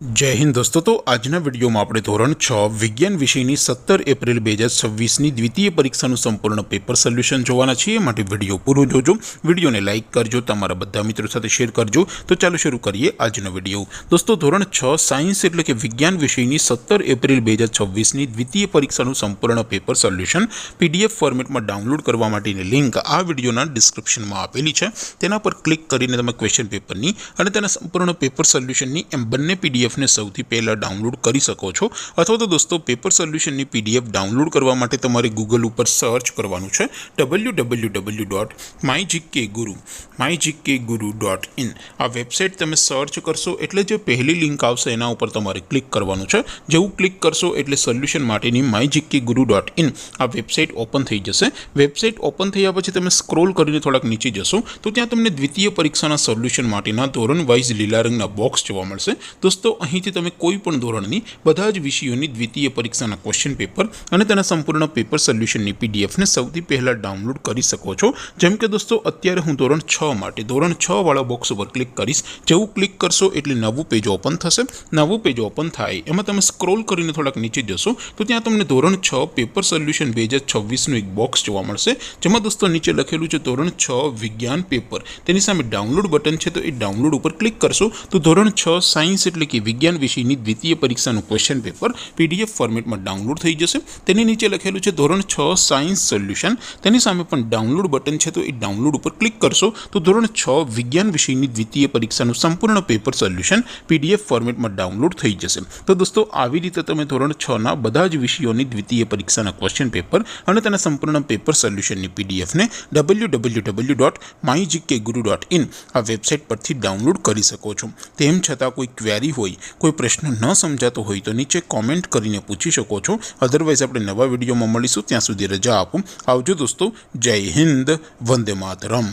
जय हिंद दोस्तों। तो आजना विडियो में આપણે ધોરણ 6 વિજ્ઞાન વિષયની 17 એપ્રિલ 2026ની દ્વિતીય પરીક્ષાનું સંપૂર્ણ પેપર સોલ્યુશન જોવાના છીએ। માટે વિડિયો પૂરો જોજો, વિડિયોને લાઈક કરજો, તમારા બધા મિત્રો સાથે શેર કરજો। તો ચાલો શરૂ કરીએ આજનો વિડિયો। દોસ્તો ધોરણ 6 સાયન્સ એટલે કે વિજ્ઞાન વિષયની 17 એપ્રિલ 2026ની દ્વિતીય પરીક્ષાનું સંપૂર્ણ પેપર સોલ્યુશન પીડીએફ ફોર્મેટમાં ડાઉનલોડ કરવા માટેની લિંક આ વિડિયોના ડિસ્ક્રિપ્શનમાં આપેલી છે। તેના પર ક્લિક કરીને તમે ક્વેશ્ચન પેપરની અને તેના સંપૂર્ણ પેપર સોલ્યુશનની એમ બંને પીડીએફ ने સૌથી પહેલા ડાઉનલોડ કરી શકો છો। અથવા તો દોસ્તો પેપર સોલ્યુશનની પીડીએફ ડાઉનલોડ કરવા માટે તમારે ગૂગલ ઉપર સર્ચ કરવાનું છે www.mygkguru.in। આ વેબસાઇટ તમે સર્ચ કરશો એટલે જે પહેલી લિંક આવશે એના ઉપર તમારે ક્લિક કરવાનું છે। જેવું ક્લિક કરશો એટલે સોલ્યુશન માટેની mygkguru.in આ વેબસાઇટ ઓપન થઈ જશે। વેબસાઇટ ઓપન થયા પછી તમે સ્ક્રોલ કરીને થોડાક નીચે જશો તો ત્યાં તમને દ્વિતીય પરીક્ષાના સોલ્યુશન માટેના ધોરણ વાઇઝ લીલા રંગના બોક્સ જોવા મળશે। દોસ્તો અહીંથી તમે કોઈ પણ ધોરણની બધા જ વિષયોની દ્વિતીય પરીક્ષાના ક્વેશ્ચન પેપર અને તેના સંપૂર્ણ પેપર સોલ્યુશનની પીડીએફને સૌથી પહેલાં ડાઉનલોડ કરી શકો છો। જેમ કે દોસ્તો અત્યારે હું ધોરણ 6 માટે ધોરણ 6 વાળા બોક્સ ઉપર ક્લિક કરીશ। જેવું ક્લિક કરશો એટલે નવું પેજ ઓપન થશે। નવું પેજ ઓપન થાય એમાં તમે સ્ક્રોલ કરીને થોડાક નીચે જશો તો ત્યાં તમને ધોરણ 6 પેપર સોલ્યુશન 2026નું એક બોક્સ જોવા મળશે। જેમાં દોસ્તો નીચે લખેલું છે ધોરણ 6 વિજ્ઞાન પેપર, તેની સામે ડાઉનલોડ બટન છે તો એ ડાઉનલોડ ઉપર ક્લિક કરશો તો ધોરણ 6 સાયન્સ એટલે કે વિજ્ઞાન વિષયની દ્વિતીય પરીક્ષાનું ક્વેશ્ચન પેપર પીડીએફ ફોર્મેટમાં ડાઉનલોડ થઈ જશે। તેની નીચે લખેલું છે ધોરણ 6 સાયન્સ સોલ્યુશન, તેની સામે પણ ડાઉનલોડ બટન છે તો એ ડાઉનલોડ ઉપર ક્લિક કરશો તો ધોરણ 6 વિજ્ઞાન વિષયની દ્વિતીય પરીક્ષાનું સંપૂર્ણ પેપર સોલ્યુશન પીડીએફ ફોર્મેટમાં ડાઉનલોડ થઈ જશે। તો દોસ્તો આવી રીતે તમે ધોરણ 6ના બધા જ વિષયોની દ્વિતીય પરીક્ષાના ક્વેશ્ચન પેપર અને તેના સંપૂર્ણ પેપર સોલ્યુશનની પીડીએફને www.mygkguru.in આ વેબસાઇટ પરથી ડાઉનલોડ કરી શકો છો। તેમ છતાં કોઈ ક્વેરી હોય, કોઈ પ્રશ્ન ન સમજાતો હોય તો નીચે કોમેન્ટ કરીને પૂછી શકો છો। અધરવાઇઝ આપણે નવા વિડીયોમાં મળીશું, ત્યાં સુધી રજા આપો। આવજો દોસ્તો, જય હિન્દ, વંદે માતરમ।